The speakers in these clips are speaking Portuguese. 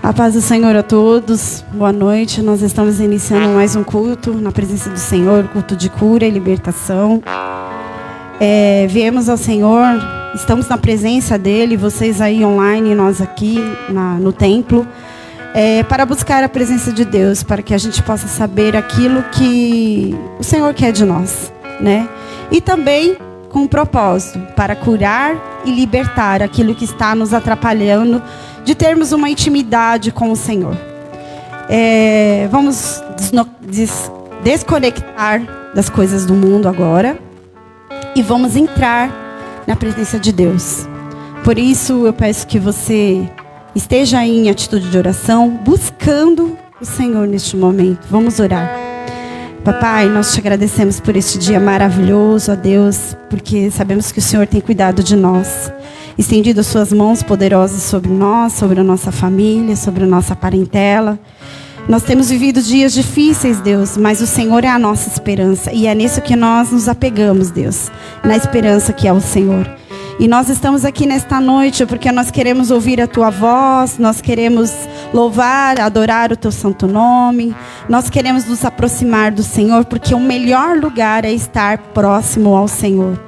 A paz do Senhor a todos, boa noite. Nós estamos iniciando mais um culto na presença do Senhor, culto de cura e libertação. Viemos ao Senhor, estamos na presença dEle, vocês aí online, nós aqui no templo, para buscar a presença de Deus, para que a gente possa saber aquilo que o Senhor quer de nós, né? E também com um propósito, para curar e libertar aquilo que está nos atrapalhando de termos uma intimidade com o Senhor. Vamos desconectar das coisas do mundo agora e vamos entrar na presença de Deus. Por isso eu peço que você esteja em atitude de oração, buscando o Senhor neste momento. Vamos orar. Papai, nós te agradecemos por este dia maravilhoso, ó Deus, porque sabemos que o Senhor tem cuidado de nós. Estendido as suas mãos poderosas sobre nós, sobre a nossa família, sobre a nossa parentela. Nós temos vivido dias difíceis, Deus, mas o Senhor é a nossa esperança. E é nisso que nós nos apegamos, Deus, na esperança que é o Senhor. E nós estamos aqui nesta noite porque nós queremos ouvir a Tua voz, nós queremos louvar, adorar o Teu santo nome. Nós queremos nos aproximar do Senhor porque o melhor lugar é estar próximo ao Senhor.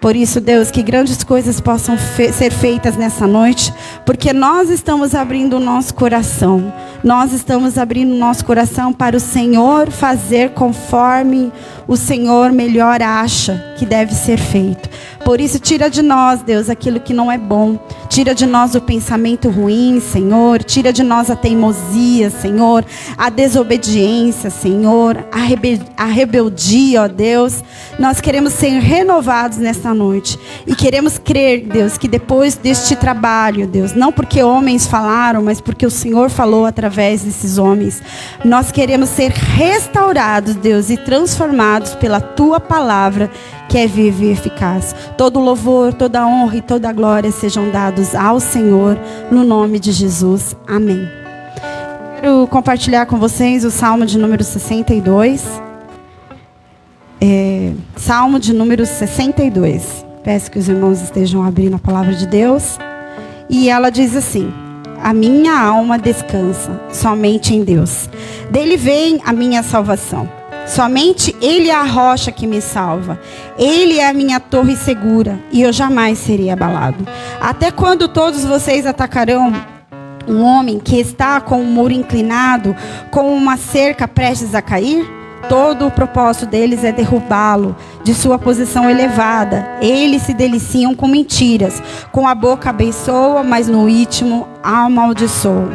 Por isso, Deus, que grandes coisas possam ser feitas nessa noite, porque nós estamos abrindo o nosso coração. Nós estamos abrindo o nosso coração para o Senhor fazer conforme o Senhor melhor acha que deve ser feito. Por isso, tira de nós, Deus, aquilo que não é bom. Tira de nós o pensamento ruim, Senhor. Tira de nós a teimosia, Senhor. A desobediência, Senhor. A rebeldia, ó Deus. Nós queremos ser renovados nesta noite. E queremos crer, Deus, que depois deste trabalho, Deus, não porque homens falaram, mas porque o Senhor falou através desses homens, nós queremos ser restaurados, Deus, e transformados pela Tua palavra, que é viva e eficaz. Todo louvor, toda honra e toda glória sejam dados ao Senhor, no nome de Jesus. Amém. Quero compartilhar com vocês o Salmo de número 62. Salmo de número 62. Peço que os irmãos estejam abrindo a palavra de Deus. E ela diz assim: a minha alma descansa somente em Deus. Dele vem a minha salvação. Somente Ele é a rocha que me salva. Ele é a minha torre segura e eu jamais serei abalado. Até quando todos vocês atacarão um homem que está com o muro inclinado, com uma cerca prestes a cair? Todo o propósito deles é derrubá-lo de sua posição elevada. Eles se deliciam com mentiras. Com a boca abençoam, mas no íntimo amaldiçoam.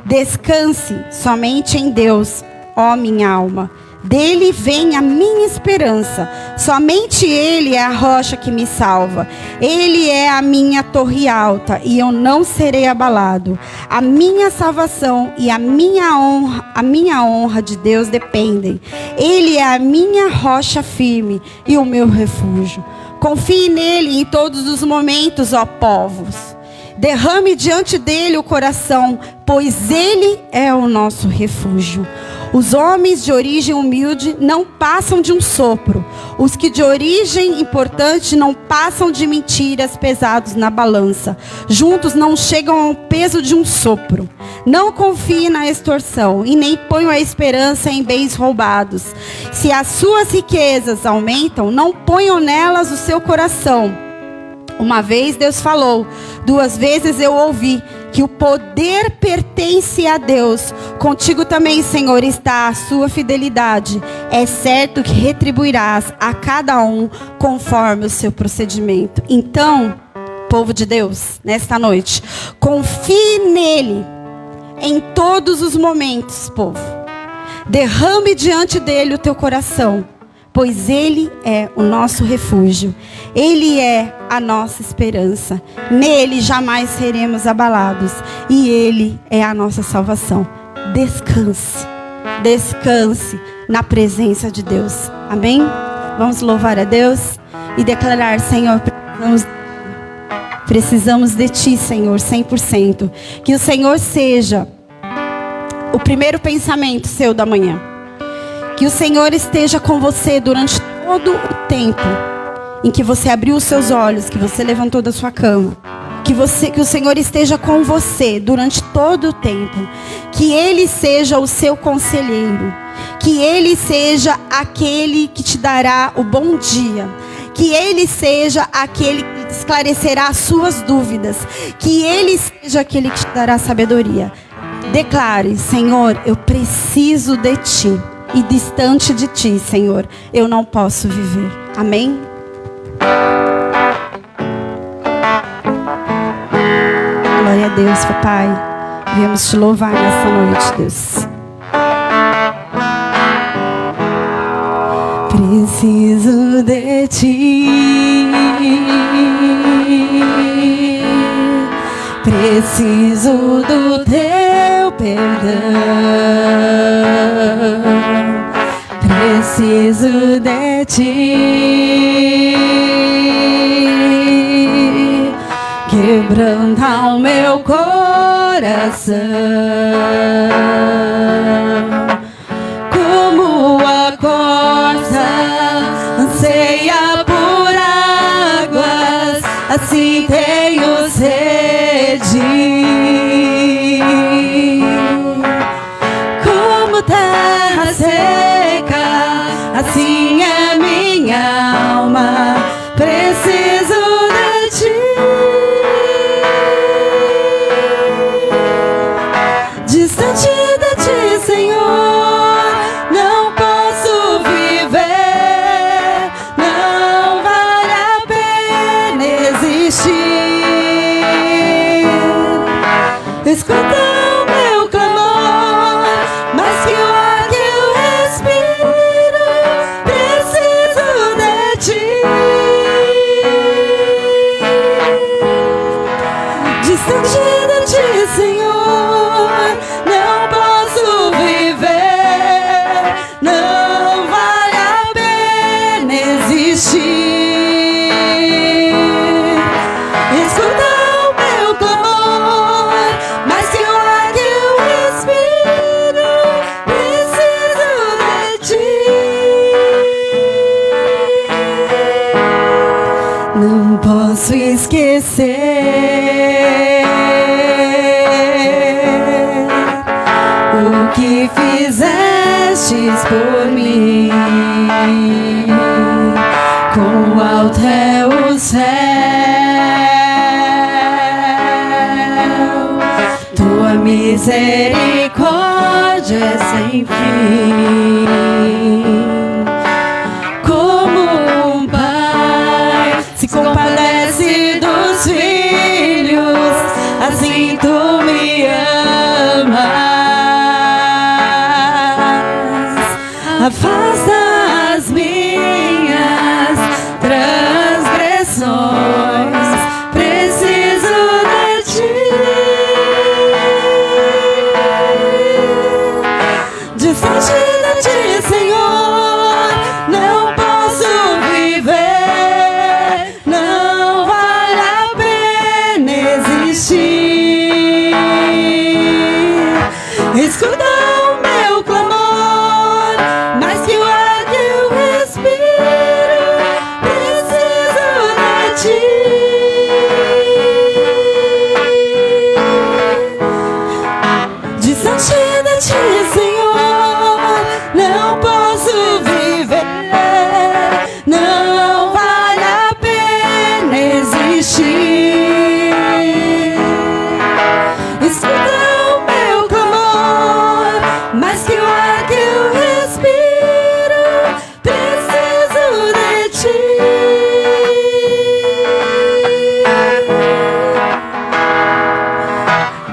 Descanse somente em Deus, ó minha alma. Dele vem a minha esperança. Somente Ele é a rocha que me salva. Ele é a minha torre alta e eu não serei abalado. A minha salvação e a minha honra de Deus dependem. Ele é a minha rocha firme e o meu refúgio. Confie nele em todos os momentos, ó povos. Derrame diante dele o coração, pois ele é o nosso refúgio. Os homens de origem humilde não passam de um sopro. Os que de origem importante não passam de mentiras pesados na balança. Juntos não chegam ao peso de um sopro. Não confie na extorsão e nem ponham a esperança em bens roubados. Se as suas riquezas aumentam, não ponham nelas o seu coração. Uma vez Deus falou, 2 vezes eu ouvi, que o poder pertence a Deus. Contigo também, Senhor, está a sua fidelidade. É certo que retribuirás a cada um conforme o seu procedimento. Então, povo de Deus, nesta noite, confie nele em todos os momentos, povo. Derrame diante dele o teu coração, pois Ele é o nosso refúgio. Ele é a nossa esperança. Nele jamais seremos abalados. E Ele é a nossa salvação. Descanse. Descanse na presença de Deus. Amém? Vamos louvar a Deus e declarar: Senhor, precisamos de Ti, Senhor, 100%. Que o Senhor seja o primeiro pensamento seu da manhã. Que o Senhor esteja com você durante todo o tempo em que você abriu os seus olhos, que você levantou da sua cama. que o Senhor esteja com você durante todo o tempo. Que Ele seja o seu conselheiro. Que Ele seja aquele que te dará o bom dia. Que Ele seja aquele que esclarecerá as suas dúvidas. Que Ele seja aquele que te dará sabedoria. Declare: Senhor, eu preciso de Ti. E distante de Ti, Senhor, eu não posso viver. Amém? Glória a Deus, papai. Viemos te louvar nessa noite, Deus. Preciso de Ti. Preciso do Teu perdão. Preciso de Ti. Quebranta o meu coração, como a corça anseia por águas, assim tenho sede. Como terra seca, assim é minha alma, preciso de Ti. Distante de Ti, Senhor, não posso viver. Não vale a pena existir. Escuta o meu clamor, mais que o ar que eu respiro. Preciso de Ti. Distante de Ti, Senhor, esquecer o que fizestes por mim, quão alto é o céu, tua misericórdia é sem fim. Como um pai se compadece dos filhos, assim Tu me amas. Afasta as minhas transgressões, preciso de Ti. Distante de Ti, Senhor, não posso viver. Não vale a pena existir. Escuta o meu clamor, mais que o ar que eu respiro. Preciso de Ti. Distante de Ti, Senhor, não posso viver. Não vale a pena existir. Escuta o meu clamor, mais que o ar que eu respiro. Preciso de Ti.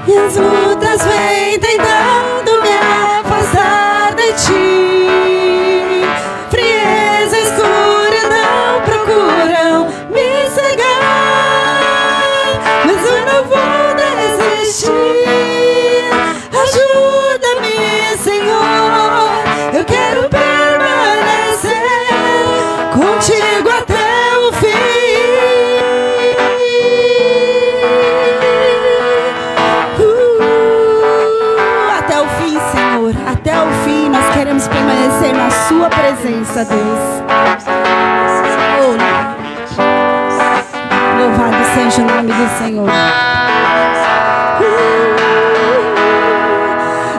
E as lutas vêm tentando me afastar de Ti. Frieza, escuridão procuram me cegar, mas eu não vou desistir. Ajuda-me, Senhor, eu quero permanecer contigo até o fim. Até o fim, Senhor, até o fim nós queremos permanecer na Sua presença, Deus. Oh, louvado seja o nome do Senhor.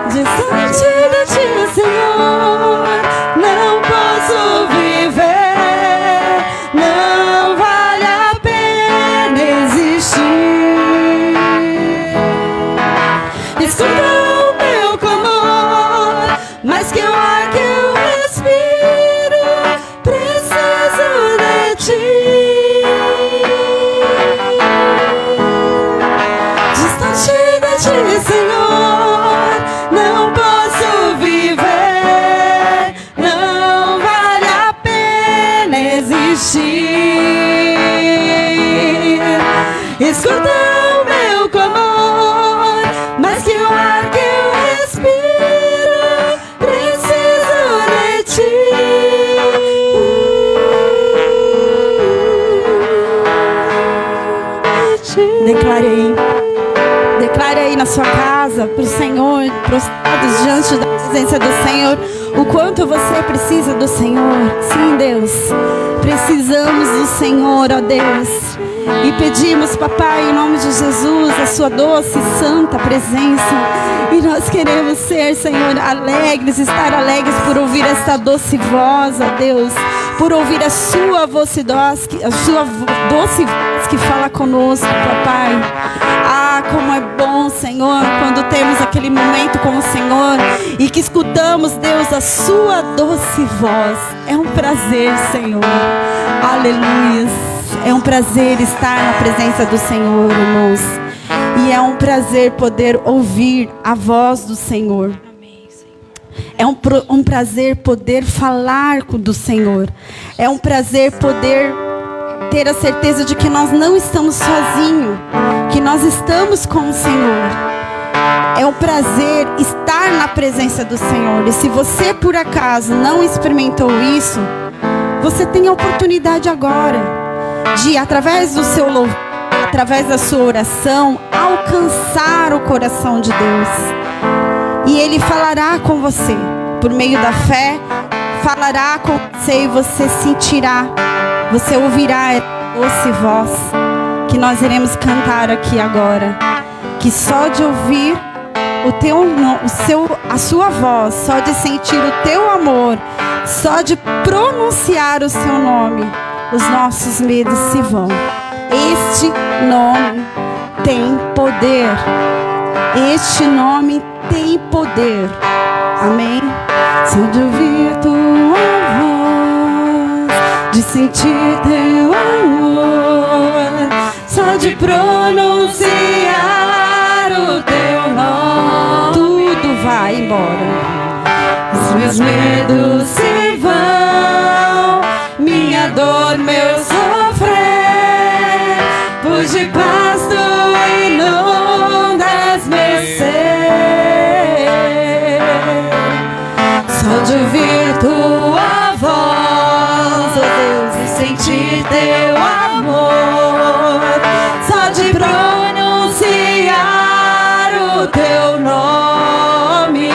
Distante de ti, Senhor, não posso viver, não vale a pena existir. Escuta o meu clamor, mais que o ar que eu respiro, preciso de ti. Distante de ti, Senhor, não posso viver, não vale a pena existir. Escuta o meu clamor, mais que o ar que eu respiro, preciso de ti. Declare aí na sua casa, para o Senhor, prostrados diante da presença do Senhor, o quanto você precisa do Senhor. Sim, Deus, precisamos do Senhor, ó Deus. E pedimos, papai, em nome de Jesus, a sua doce e santa presença. E nós queremos ser, Senhor, alegres, estar alegres por ouvir esta doce voz, ó Deus, por ouvir a sua voz que fala conosco, papai. Ah, como é bom, Senhor, quando temos aquele momento com o Senhor e que escutamos, Deus, a sua doce voz. É um prazer, Senhor. Aleluia. É um prazer estar na presença do Senhor, irmãos. E é um prazer poder ouvir a voz do Senhor. É um prazer poder falar do Senhor. É um prazer poder ter a certeza de que nós não estamos sozinhos, que nós estamos com o Senhor. É um prazer estar na presença do Senhor. E se você por acaso não experimentou isso, você tem a oportunidade agora de, através do seu louvor, através da sua oração, alcançar o coração de Deus. E Ele falará com você, por meio da fé, falará com você e você sentirá, você ouvirá a doce voz que nós iremos cantar aqui agora. Que só de ouvir a sua voz, só de sentir o teu amor, só de pronunciar o seu nome, os nossos medos se vão. Este nome tem poder. Este nome tem poder. Amém? Só de ouvir tua voz, de sentir teu amor, só de pronunciar o teu nome, tudo vai embora. Os meus medos se vão, minha dor, meu sofrer, pois de paz tu inundas meu ser. Só de ouvir tua voz, oh Deus, e sentir teu amor, só de pronunciar o teu nome,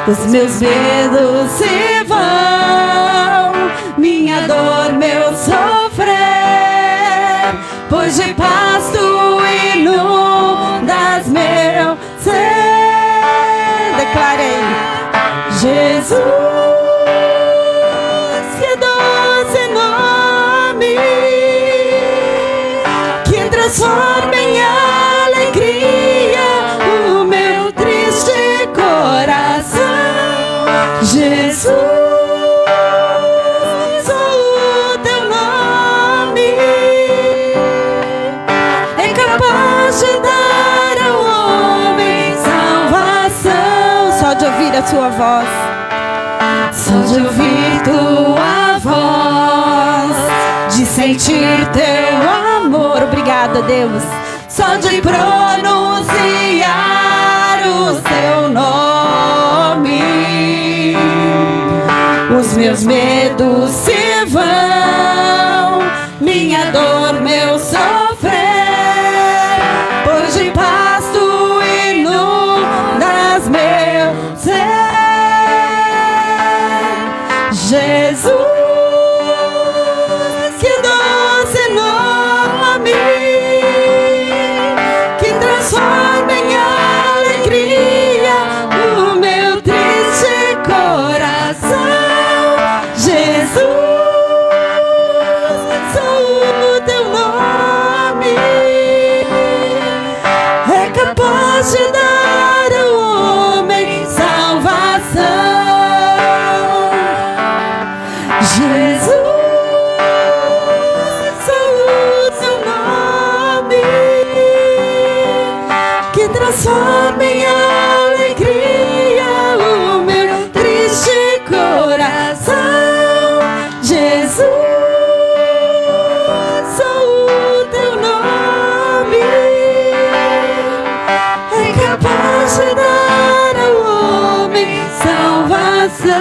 os meus medos se vão, minha dor, meu sofrer, pois de paz tu inundas meu ser. Declarei, Jesus, que doce nome, que transforma em alegria o meu triste coração. Jesus, o teu nome é capaz de dar ao homem salvação. Só de ouvir a tua voz, só de ouvir tua voz, de sentir teu amor. Obrigada, Deus. Só de pronunciar o teu nome, os meus medos se vão, minha dor, meu sofrer, pois de paz tu inundas meu ser. Jesus, que doce nome, capaz de dar ao homem salvação. Jesus, só o teu nome que transforma em alegria o meu triste coração. Jesus, só o teu nome é capaz de dar ao homem salvação.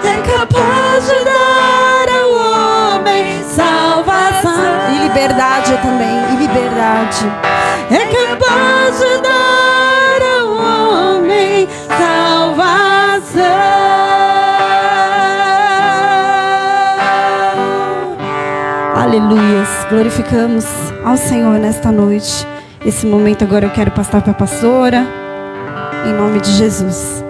É capaz de dar ao homem salvação. E liberdade também, e liberdade. É capaz de dar ao homem salvação. Aleluias, glorificamos ao Senhor nesta noite. Esse momento agora eu quero passar para a pastora, em nome de Jesus.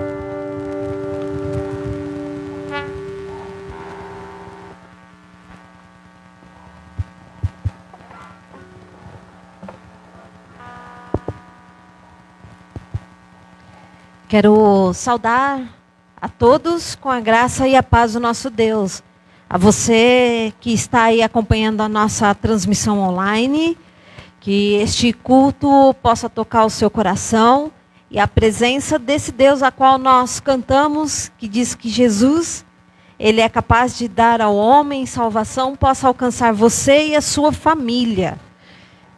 Quero saudar a todos com a graça e a paz do nosso Deus. A você que está aí acompanhando a nossa transmissão online, que este culto possa tocar o seu coração e a presença desse Deus a qual nós cantamos, que diz que Jesus, Ele é capaz de dar ao homem salvação, possa alcançar você e a sua família.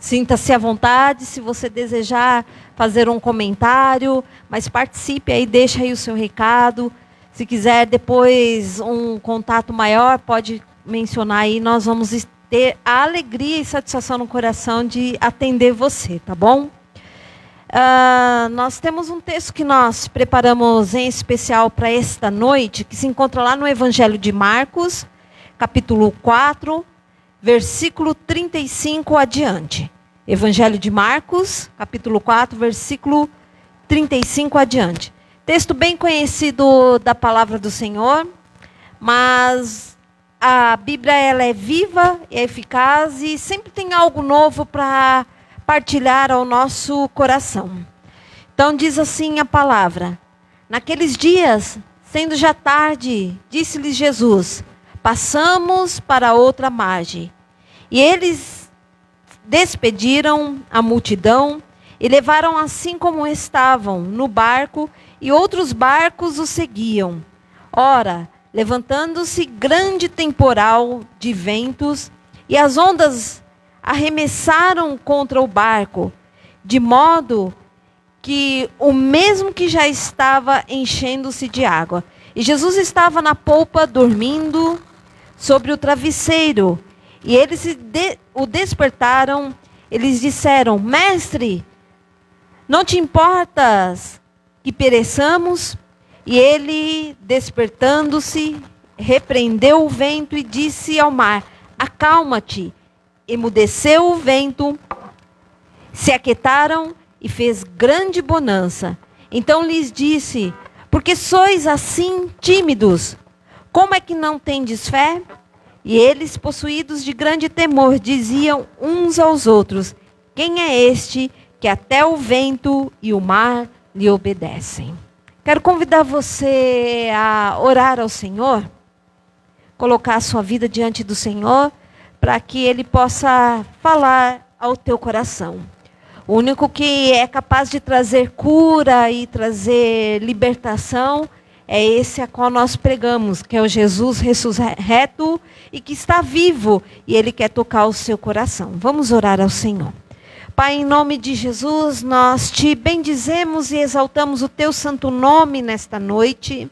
Sinta-se à vontade, se você desejar fazer um comentário, mas participe aí, deixa aí o seu recado. Se quiser depois um contato maior, pode mencionar aí, nós vamos ter a alegria e satisfação no coração de atender você, tá bom? Nós temos um texto que nós preparamos em especial para esta noite, que se encontra lá no Evangelho de Marcos, capítulo 4, versículo 35 adiante. Evangelho de Marcos, capítulo 4, versículo 35 adiante. Texto bem conhecido da palavra do Senhor, mas a Bíblia ela é viva, é eficaz e sempre tem algo novo para partilhar ao nosso coração. Então diz assim a palavra: naqueles dias, sendo já tarde, disse-lhes Jesus: passamos para outra margem. E eles despediram a multidão e levaram assim como estavam no barco, e outros barcos o seguiam. Ora, levantando-se grande temporal de ventos, e as ondas arremessaram contra o barco, de modo que o mesmo que já estava enchendo-se de água. E Jesus estava na polpa dormindo sobre o travesseiro. E eles o despertaram, eles disseram: Mestre, não te importas que pereçamos? E ele, despertando-se, repreendeu o vento e disse ao mar: acalma-te. Emudeceu o vento, se aquietaram e fez grande bonança. Então lhes disse: por que sois assim tímidos? Como é que não tendes fé? E eles, possuídos de grande temor, diziam uns aos outros: quem é este que até o vento e o mar lhe obedecem? Quero convidar você a orar ao Senhor, colocar a sua vida diante do Senhor, para que Ele possa falar ao teu coração. O único que é capaz de trazer cura e trazer libertação é esse a qual nós pregamos, que é o Jesus ressurreto e que está vivo, e Ele quer tocar o seu coração. Vamos orar ao Senhor. Pai, em nome de Jesus, nós te bendizemos e exaltamos o teu santo nome nesta noite.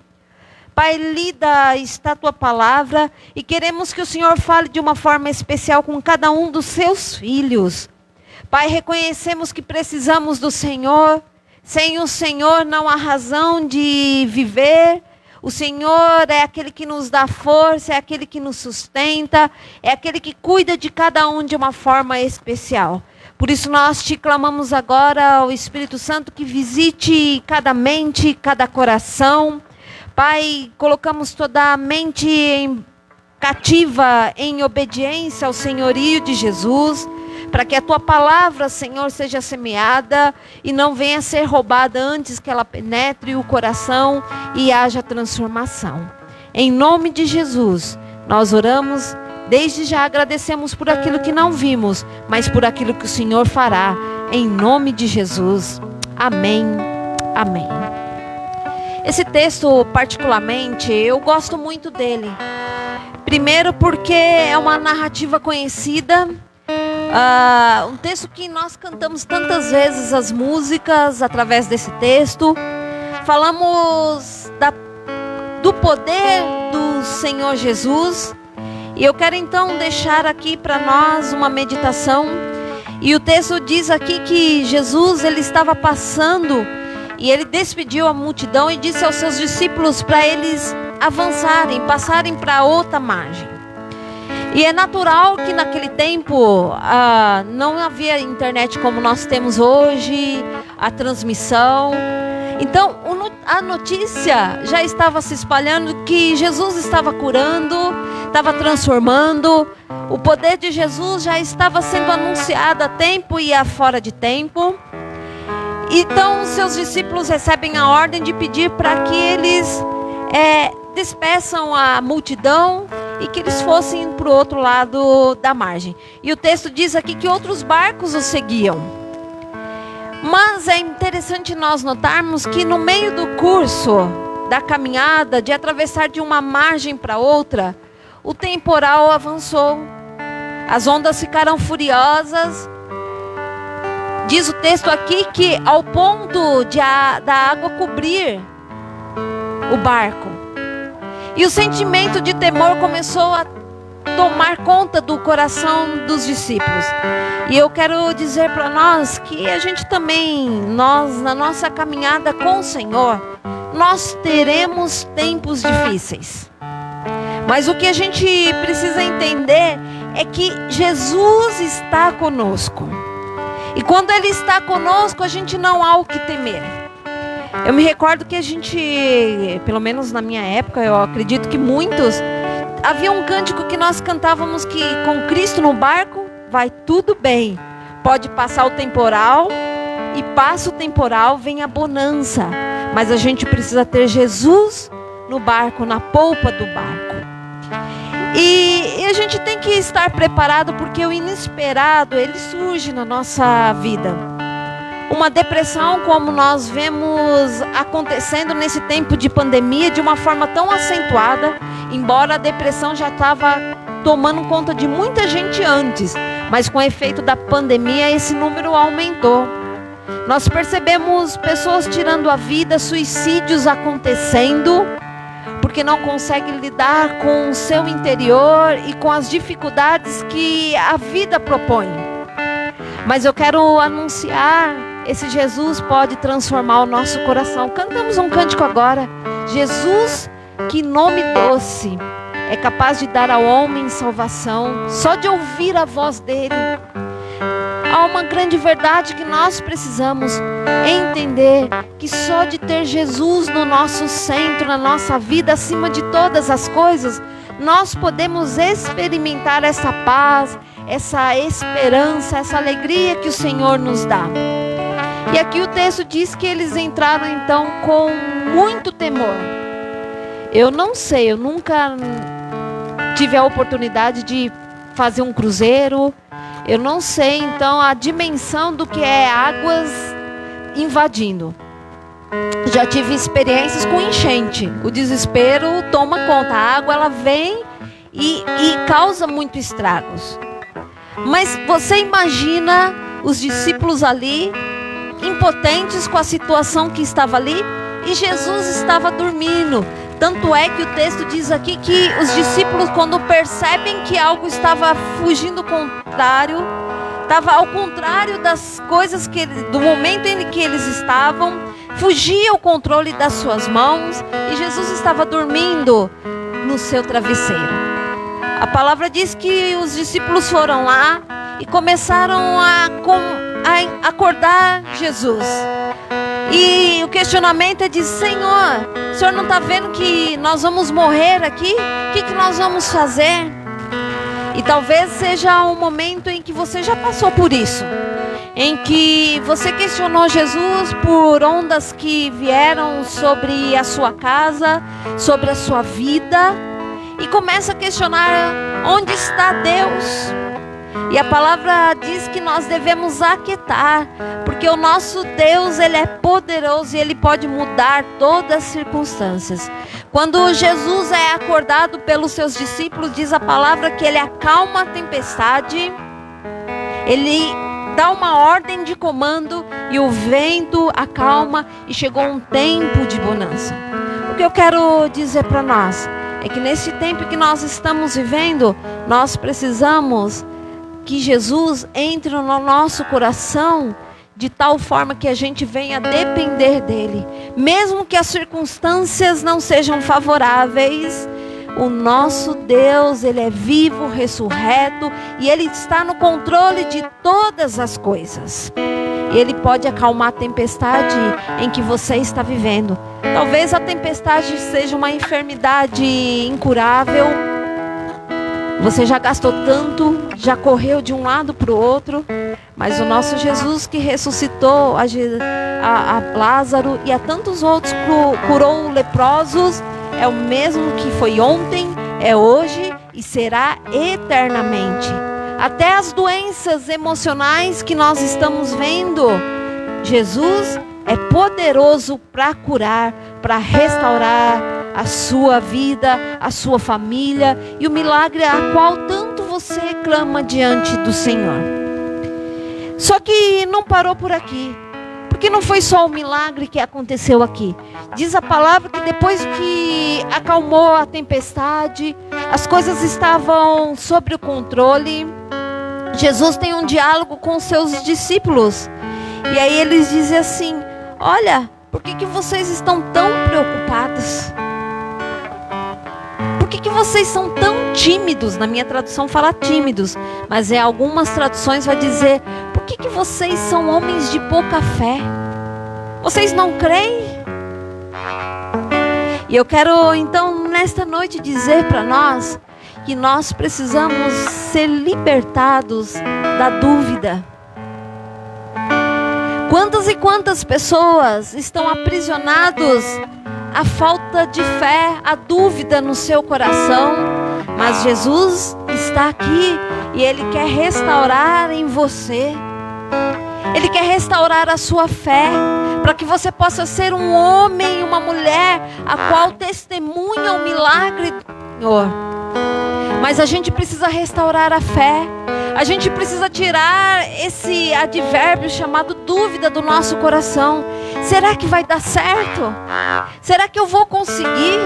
Pai, lida está a tua palavra e queremos que o Senhor fale de uma forma especial com cada um dos seus filhos. Pai, reconhecemos que precisamos do Senhor. Sem o Senhor não há razão de viver. O Senhor é aquele que nos dá força, é aquele que nos sustenta, é aquele que cuida de cada um de uma forma especial. Por isso nós te clamamos agora ao Espírito Santo que visite cada mente, cada coração. Pai, colocamos toda a mente cativa em obediência ao senhorio de Jesus. para que a tua palavra, Senhor, seja semeada e não venha ser roubada antes que ela penetre o coração e haja transformação. Em nome de Jesus, nós oramos, desde já agradecemos por aquilo que não vimos, mas por aquilo que o Senhor fará, em nome de Jesus. Amém, amém. Esse texto, particularmente, eu gosto muito dele. Primeiro porque é uma narrativa conhecida, um texto que nós cantamos tantas vezes as músicas através desse texto. Falamos do poder do Senhor Jesus. E eu quero então deixar aqui para nós uma meditação. E o texto diz aqui que Jesus, ele estava passando e ele despediu a multidão e disse aos seus discípulos para eles avançarem, passarem para outra margem. E é natural que naquele tempo não havia internet como nós temos hoje, a transmissão. Então a notícia já estava se espalhando que Jesus estava curando, estava transformando. O poder de Jesus já estava sendo anunciado a tempo e a fora de tempo. Então os seus discípulos recebem a ordem de pedir para que eles despeçam a multidão e que eles fossem para o outro lado da margem. E o texto diz aqui que outros barcos os seguiam. Mas é interessante nós notarmos que no meio do curso da caminhada, de atravessar de uma margem para outra, o temporal avançou. As ondas ficaram furiosas. Diz o texto aqui que ao ponto da água cobrir o barco. E o sentimento de temor começou a tomar conta do coração dos discípulos. E eu quero dizer para nós que a gente também, na nossa caminhada com o Senhor, nós teremos tempos difíceis. Mas o que a gente precisa entender é que Jesus está conosco. E quando Ele está conosco, a gente não há o que temer. Eu me recordo que a gente, pelo menos na minha época, eu acredito que muitos, havia um cântico que nós cantávamos que com Cristo no barco vai tudo bem. Pode passar o temporal e passa o temporal, vem a bonança. Mas a gente precisa ter Jesus no barco, na polpa do barco. E a gente tem que estar preparado porque o inesperado, ele surge na nossa vida. Uma depressão como nós vemos acontecendo nesse tempo de pandemia de uma forma tão acentuada, embora a depressão já estava tomando conta de muita gente antes, mas com o efeito da pandemia esse número aumentou. Nós percebemos pessoas tirando a vida, suicídios acontecendo, porque não conseguem lidar com o seu interior e com as dificuldades que a vida propõe. Mas eu quero anunciar, esse Jesus pode transformar o nosso coração. Cantamos um cântico agora. Jesus, que nome doce, é capaz de dar ao homem salvação, só de ouvir a voz dele. Há uma grande verdade que nós precisamos entender, que só de ter Jesus no nosso centro, na nossa vida, acima de todas as coisas, nós podemos experimentar essa paz, essa esperança, essa alegria que o Senhor nos dá. E aqui o texto diz que eles entraram então com muito temor. Eu não sei, eu nunca tive a oportunidade de fazer um cruzeiro. Eu não sei então a dimensão do que é águas invadindo. Já tive experiências com enchente. O desespero toma conta. A água ela vem e causa muito estragos. Mas você imagina os discípulos ali, impotentes com a situação que estava ali, e Jesus estava dormindo. Tanto é que o texto diz aqui que os discípulos, quando percebem que algo estava fugindo contrário, estava ao contrário das coisas do momento em que eles estavam, fugia o controle das suas mãos, e Jesus estava dormindo no seu travesseiro. A palavra diz que os discípulos foram lá e começaram a acordar Jesus. E o questionamento é de: Senhor, o Senhor não está vendo que nós vamos morrer aqui? O que nós vamos fazer? E talvez seja um momento em que você já passou por isso, em que você questionou Jesus por ondas que vieram sobre a sua casa, sobre a sua vida, e começa a questionar onde está Deus. E a palavra diz que nós devemos aquietar, porque o nosso Deus, Ele é poderoso e Ele pode mudar todas as circunstâncias. Quando Jesus é acordado pelos seus discípulos, diz a palavra que Ele acalma a tempestade, Ele dá uma ordem de comando e o vento acalma e chegou um tempo de bonança. O que eu quero dizer para nós é que nesse tempo que nós estamos vivendo, nós precisamos que Jesus entre no nosso coração de tal forma que a gente venha depender dele. Mesmo que as circunstâncias não sejam favoráveis, o nosso Deus, Ele é vivo, ressurreto, e Ele está no controle de todas as coisas. E Ele pode acalmar a tempestade em que você está vivendo. Talvez a tempestade seja uma enfermidade incurável. Você já gastou tanto, já correu de um lado para o outro, mas o nosso Jesus que ressuscitou a Lázaro e a tantos outros, curou leprosos, é o mesmo que foi ontem, é hoje e será eternamente. Até as doenças emocionais que nós estamos vendo, Jesus é poderoso para curar, para restaurar a sua vida, a sua família e o milagre a qual tanto você clama diante do Senhor. Só que não parou por aqui, porque não foi só o milagre que aconteceu aqui. Diz a palavra que depois que acalmou a tempestade, as coisas estavam sob o controle. Jesus tem um diálogo com os seus discípulos. E aí eles dizem assim: olha, por que vocês estão tão preocupados? Por que vocês são tão tímidos? Na minha tradução fala tímidos, mas algumas traduções vai dizer: por que vocês são homens de pouca fé? Vocês não creem? E eu quero então nesta noite dizer para nós que nós precisamos ser libertados da dúvida. Quantas e quantas pessoas estão aprisionados à falta de fé, à dúvida no seu coração, mas Jesus está aqui e Ele quer restaurar em você. Ele quer restaurar a sua fé, para que você possa ser um homem e uma mulher a qual testemunha o milagre do Senhor. Mas a gente precisa restaurar a fé. A gente precisa tirar esse advérbio chamado dúvida do nosso coração. Será que vai dar certo? Será que eu vou conseguir?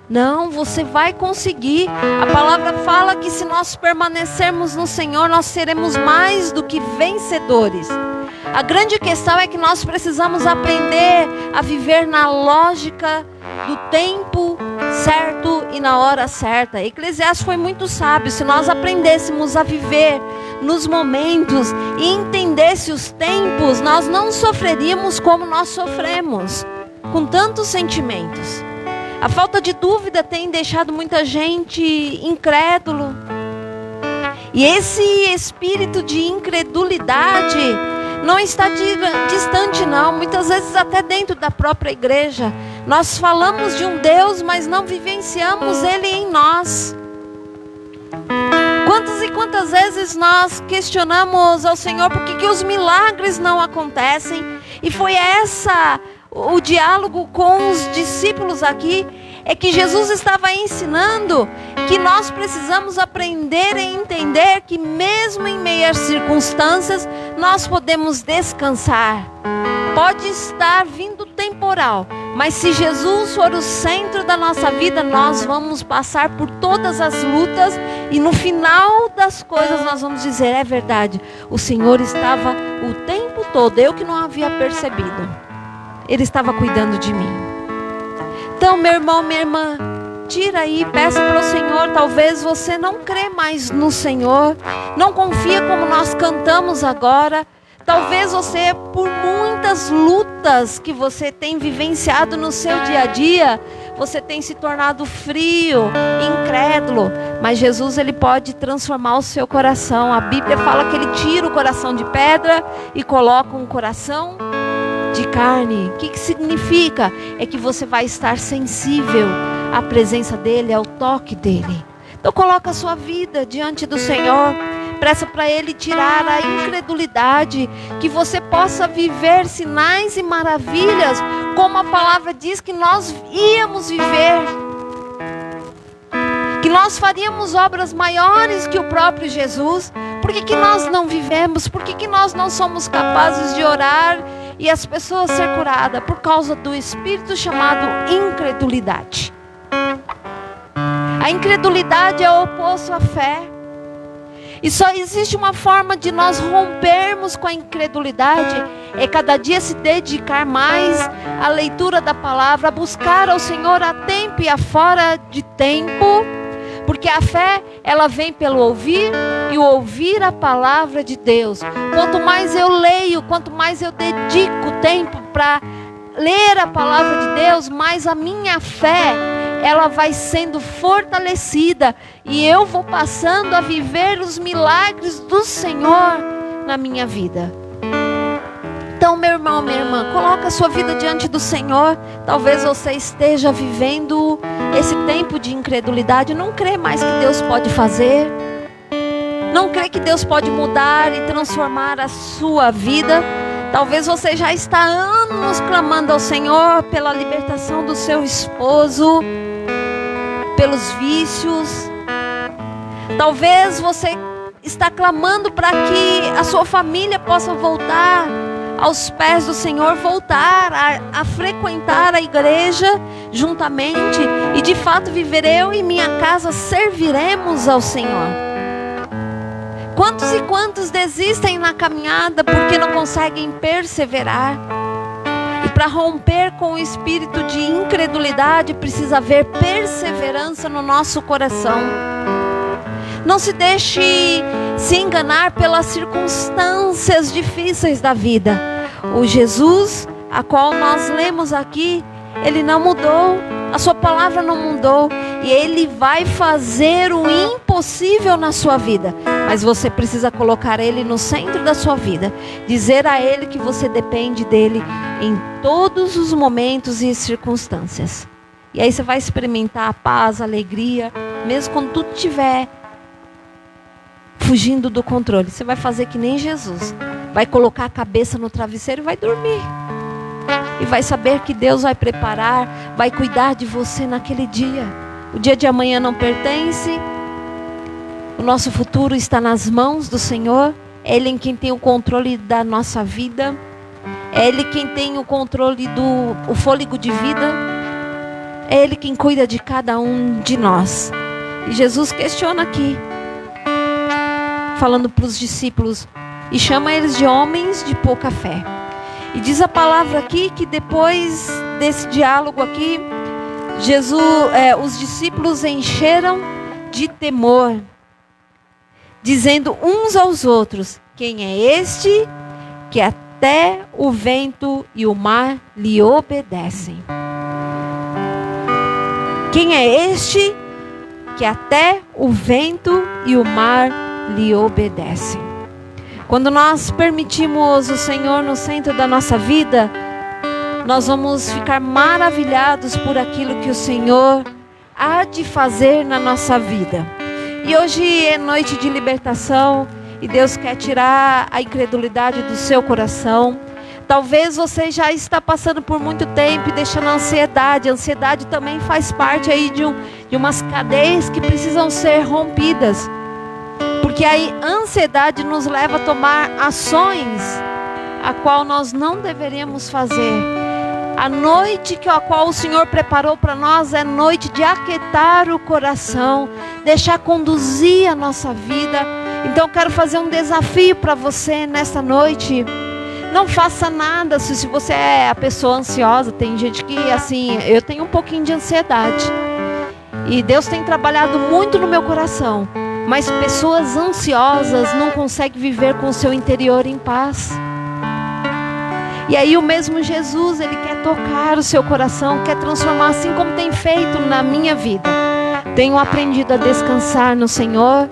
Não, você vai conseguir. A palavra fala que se nós permanecermos no Senhor, nós seremos mais do que vencedores. A grande questão é que nós precisamos aprender a viver na lógica do tempo certo e na hora certa. Eclesiastes foi muito sábio. Se nós aprendêssemos a viver nos momentos e entendesse os tempos, nós não sofreríamos como nós sofremos, com tantos sentimentos. A falta de dúvida tem deixado muita gente incrédulo. E esse espírito de incredulidade não está distante não, muitas vezes até dentro da própria igreja. Nós falamos de um Deus, mas não vivenciamos Ele em nós. Quantas e quantas vezes nós questionamos ao Senhor por que os milagres não acontecem? E foi o diálogo com os discípulos aqui, é que Jesus estava ensinando que nós precisamos aprender e entender que mesmo em meio às circunstâncias, nós podemos descansar. Pode estar vindo temporal, mas se Jesus for o centro da nossa vida, nós vamos passar por todas as lutas e no final das coisas nós vamos dizer: é verdade, o Senhor estava o tempo todo, eu que não havia percebido, Ele estava cuidando de mim. Então, meu irmão, minha irmã, tira aí, peça para o Senhor. Talvez você não crê mais no Senhor, não confia como nós cantamos agora. Talvez você, por muitas lutas que você tem vivenciado no seu dia a dia, você tem se tornado frio, incrédulo. Mas Jesus, ele pode transformar o seu coração. A Bíblia fala que ele tira o coração de pedra e coloca um coração de carne. O que significa? É que você vai estar sensível à presença dele, ao toque dele. Então coloca a sua vida diante do Senhor. Peça para Ele tirar a incredulidade, que você possa viver sinais e maravilhas, como a palavra diz que nós íamos viver. Que nós faríamos obras maiores que o próprio Jesus. Por que nós não vivemos? Por que nós não somos capazes de orar e as pessoas ser curadas? Por causa do espírito chamado incredulidade. A incredulidade é o oposto à fé. E só existe uma forma de nós rompermos com a incredulidade, é cada dia se dedicar mais à leitura da palavra, a buscar ao Senhor a tempo e a fora de tempo, porque a fé, ela vem pelo ouvir, e o ouvir a palavra de Deus. Quanto mais eu leio, quanto mais eu dedico tempo para ler a palavra de Deus, mais a minha fé, ela vai sendo fortalecida, e eu vou passando a viver os milagres do Senhor na minha vida. Então, meu irmão, minha irmã, coloca a sua vida diante do Senhor. Talvez você esteja vivendo esse tempo de incredulidade, não crê mais que Deus pode fazer, não crê que Deus pode mudar e transformar a sua vida. Talvez você já está há anos clamando ao Senhor pela libertação do seu esposo, pelos vícios. Talvez você está clamando para que a sua família possa voltar aos pés do Senhor, voltar a frequentar a igreja juntamente, e de fato viver eu e minha casa serviremos ao Senhor. Quantos e quantos desistem na caminhada porque não conseguem perseverar? E para romper com o espírito de incredulidade, precisa haver perseverança no nosso coração. Não se deixe se enganar pelas circunstâncias difíceis da vida. O Jesus, a qual nós lemos aqui, Ele não mudou, a sua palavra não mudou, e Ele vai fazer o impossível na sua vida. Mas você precisa colocar Ele no centro da sua vida, dizer a Ele que você depende dEle em todos os momentos e circunstâncias. E aí você vai experimentar a paz, a alegria, mesmo quando tudo estiver fugindo do controle. Você vai fazer que nem Jesus, vai colocar a cabeça no travesseiro e vai dormir. E vai saber que Deus vai preparar, vai cuidar de você naquele dia. O dia de amanhã não pertence. O nosso futuro está nas mãos do Senhor. É Ele quem tem o controle da nossa vida. É Ele quem tem o controle do fôlego de vida. É Ele quem cuida de cada um de nós. E Jesus questiona aqui, falando para os discípulos, e chama eles de homens de pouca fé. E diz a palavra aqui que depois desse diálogo aqui, os discípulos encheram de temor, dizendo uns aos outros: quem é este que até o vento e o mar lhe obedecem? Quem é este que até o vento e o mar lhe obedecem? Quando nós permitimos o Senhor no centro da nossa vida, nós vamos ficar maravilhados por aquilo que o Senhor há de fazer na nossa vida. E hoje é noite de libertação, e Deus quer tirar a incredulidade do seu coração. Talvez você já está passando por muito tempo e deixando a ansiedade. A ansiedade também faz parte aí de umas cadeias que precisam ser rompidas. Porque a ansiedade nos leva a tomar ações a qual nós não deveríamos fazer. A noite a qual o Senhor preparou para nós é noite de aquietar o coração, deixar conduzir a nossa vida. Então eu quero fazer um desafio para você nesta noite. Não faça nada se você é a pessoa ansiosa. Tem gente que, assim, eu tenho um pouquinho de ansiedade. E Deus tem trabalhado muito no meu coração. Mas pessoas ansiosas não conseguem viver com o seu interior em paz. E aí o mesmo Jesus, Ele quer tocar o seu coração, quer transformar, assim como tem feito na minha vida. Tenho aprendido a descansar no Senhor.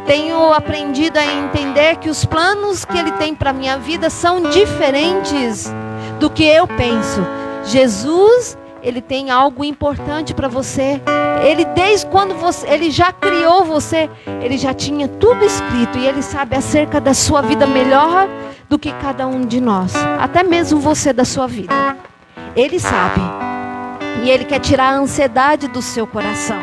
Tenho aprendido a entender que os planos que Ele tem para a minha vida são diferentes do que eu penso. Jesus, Ele tem algo importante para você. Ele, desde quando Ele já criou você, Ele já tinha tudo escrito. E Ele sabe acerca da sua vida melhor do que cada um de nós. Até mesmo você da sua vida. Ele sabe. E Ele quer tirar a ansiedade do seu coração,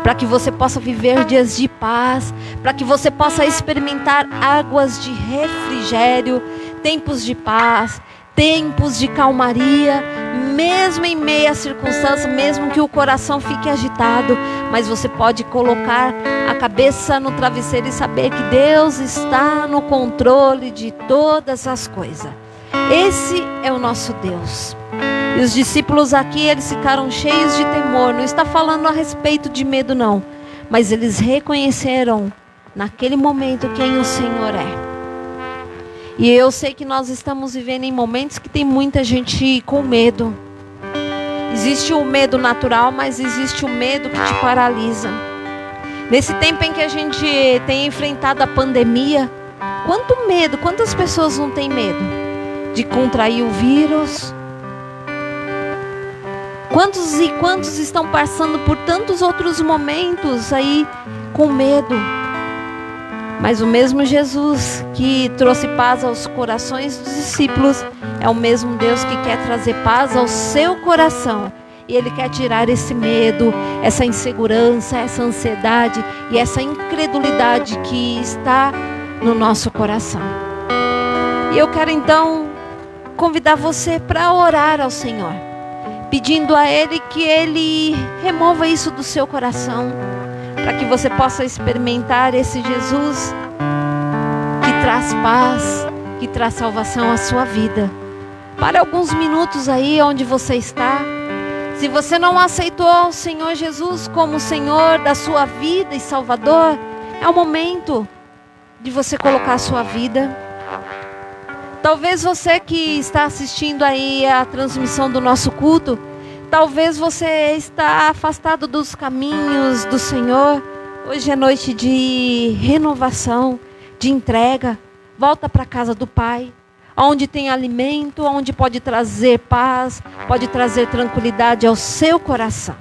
para que você possa viver dias de paz, para que você possa experimentar águas de refrigério, tempos de paz, tempos de calmaria, mesmo em meio à circunstância, mesmo que o coração fique agitado, mas você pode colocar a cabeça no travesseiro e saber que Deus está no controle de todas as coisas. Esse é o nosso Deus. E os discípulos aqui, eles ficaram cheios de temor. Não está falando a respeito de medo, não. Mas eles reconheceram naquele momento quem o Senhor é. E eu sei que nós estamos vivendo em momentos que tem muita gente com medo. Existe o medo natural, mas existe o medo que te paralisa. Nesse tempo em que a gente tem enfrentado a pandemia, quanto medo, quantas pessoas não têm medo de contrair o vírus? Quantos e quantos estão passando por tantos outros momentos aí com medo? Mas o mesmo Jesus que trouxe paz aos corações dos discípulos é o mesmo Deus que quer trazer paz ao seu coração. E Ele quer tirar esse medo, essa insegurança, essa ansiedade e essa incredulidade que está no nosso coração. E eu quero então convidar você para orar ao Senhor, pedindo a Ele que Ele remova isso do seu coração, para que você possa experimentar esse Jesus que traz paz, que traz salvação à sua vida. Para alguns minutos aí onde você está, se você não aceitou o Senhor Jesus como Senhor da sua vida e Salvador, é o momento de você colocar a sua vida. Talvez você que está assistindo aí a transmissão do nosso culto, talvez você está afastado dos caminhos do Senhor. Hoje é noite de renovação, de entrega. Volta para a casa do Pai, onde tem alimento, onde pode trazer paz, pode trazer tranquilidade ao seu coração.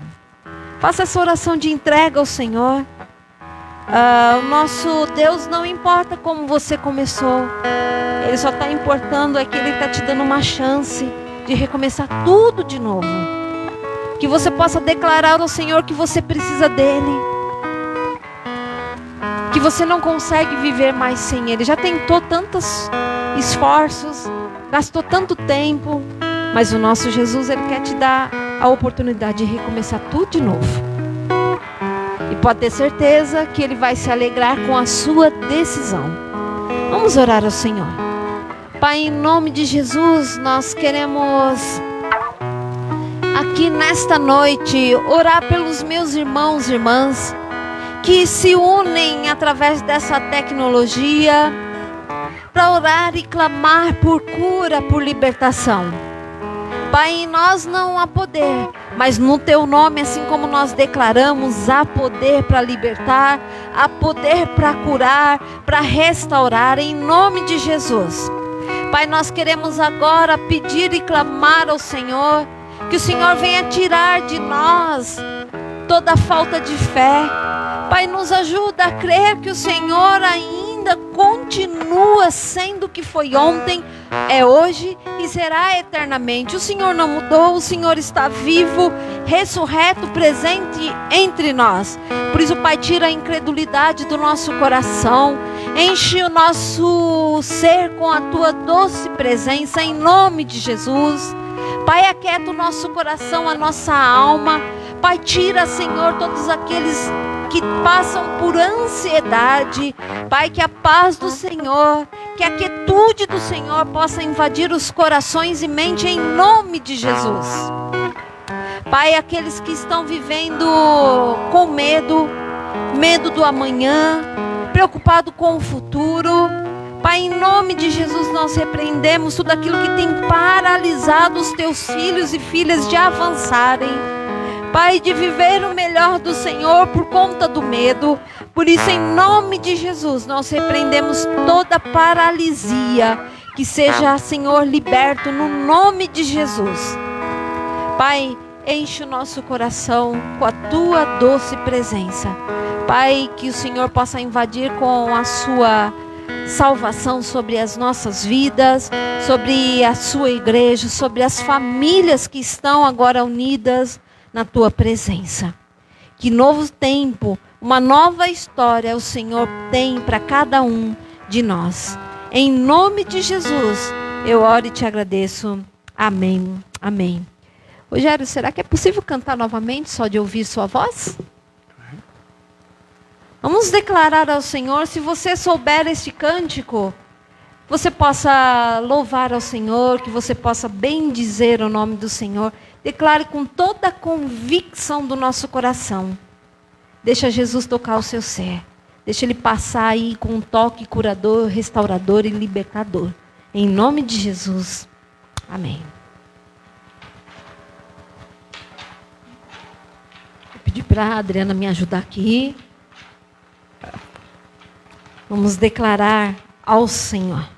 Faça essa oração de entrega ao Senhor. O nosso Deus não importa como você começou. Ele só está importando é que Ele está te dando uma chance de recomeçar tudo de novo. Que você possa declarar ao Senhor que você precisa dEle, que você não consegue viver mais sem Ele. Já tentou tantos esforços, gastou tanto tempo, mas o nosso Jesus, Ele quer te dar a oportunidade de recomeçar tudo de novo. E pode ter certeza que Ele vai se alegrar com a sua decisão. Vamos orar ao Senhor. Pai, em nome de Jesus, nós queremos aqui nesta noite orar pelos meus irmãos e irmãs que se unem através dessa tecnologia para orar e clamar por cura, por libertação. Pai, em nós não há poder, mas no Teu nome, assim como nós declaramos, há poder para libertar, há poder para curar, para restaurar, em nome de Jesus. Pai, nós queremos agora pedir e clamar ao Senhor, que o Senhor venha tirar de nós toda a falta de fé. Pai, nos ajuda a crer que o Senhor ainda continua sendo o que foi ontem, é hoje e será eternamente. O Senhor não mudou, o Senhor está vivo, ressurreto, presente entre nós. Por isso, Pai, tira a incredulidade do nosso coração, enche o nosso ser com a Tua doce presença, em nome de Jesus. Pai, aquieta o nosso coração, a nossa alma. Pai, tira, Senhor, todos aqueles que passam por ansiedade. Pai, que a paz do Senhor, que a quietude do Senhor possa invadir os corações e mente em nome de Jesus. Pai, aqueles que estão vivendo com medo do amanhã, preocupado com o futuro. Pai, em nome de Jesus, nós repreendemos tudo aquilo que tem paralisado os teus filhos e filhas de avançarem. Pai, de viver o melhor do Senhor por conta do medo. Por isso, em nome de Jesus, nós repreendemos toda paralisia. Que seja, Senhor, liberto no nome de Jesus. Pai, enche o nosso coração com a tua doce presença. Pai, que o Senhor possa invadir com a sua salvação sobre as nossas vidas, sobre a sua igreja, sobre as famílias que estão agora unidas na tua presença. Que novo tempo, uma nova história o Senhor tem para cada um de nós. Em nome de Jesus, eu oro e te agradeço. Amém. Amém. Rogério, será que é possível cantar novamente só de ouvir sua voz? Vamos declarar ao Senhor, se você souber este cântico, você possa louvar ao Senhor, que você possa bendizer o nome do Senhor. Declare com toda a convicção do nosso coração. Deixa Jesus tocar o seu ser. Deixa Ele passar aí com um toque curador, restaurador e libertador. Em nome de Jesus. Amém. Vou pedir para a Adriana me ajudar aqui. Vamos declarar ao Senhor.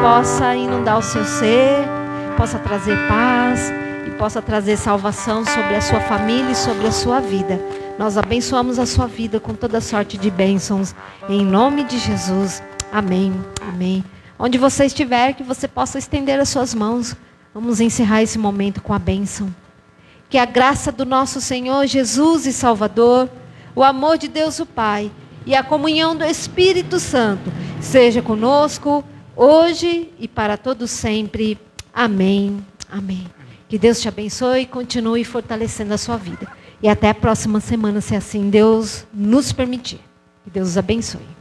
Possa inundar o seu ser, possa trazer paz e possa trazer salvação sobre a sua família e sobre a sua vida. Nós abençoamos a sua vida com toda sorte de bênçãos, em nome de Jesus. Amém, amém. Onde você estiver, que você possa estender as suas mãos. Vamos encerrar esse momento com a bênção. Que a graça do nosso Senhor Jesus e Salvador, o amor de Deus o Pai e a comunhão do Espírito Santo seja conosco hoje e para todos sempre. Amém. Amém. Que Deus te abençoe e continue fortalecendo a sua vida. E até a próxima semana, se assim Deus nos permitir. Que Deus os abençoe.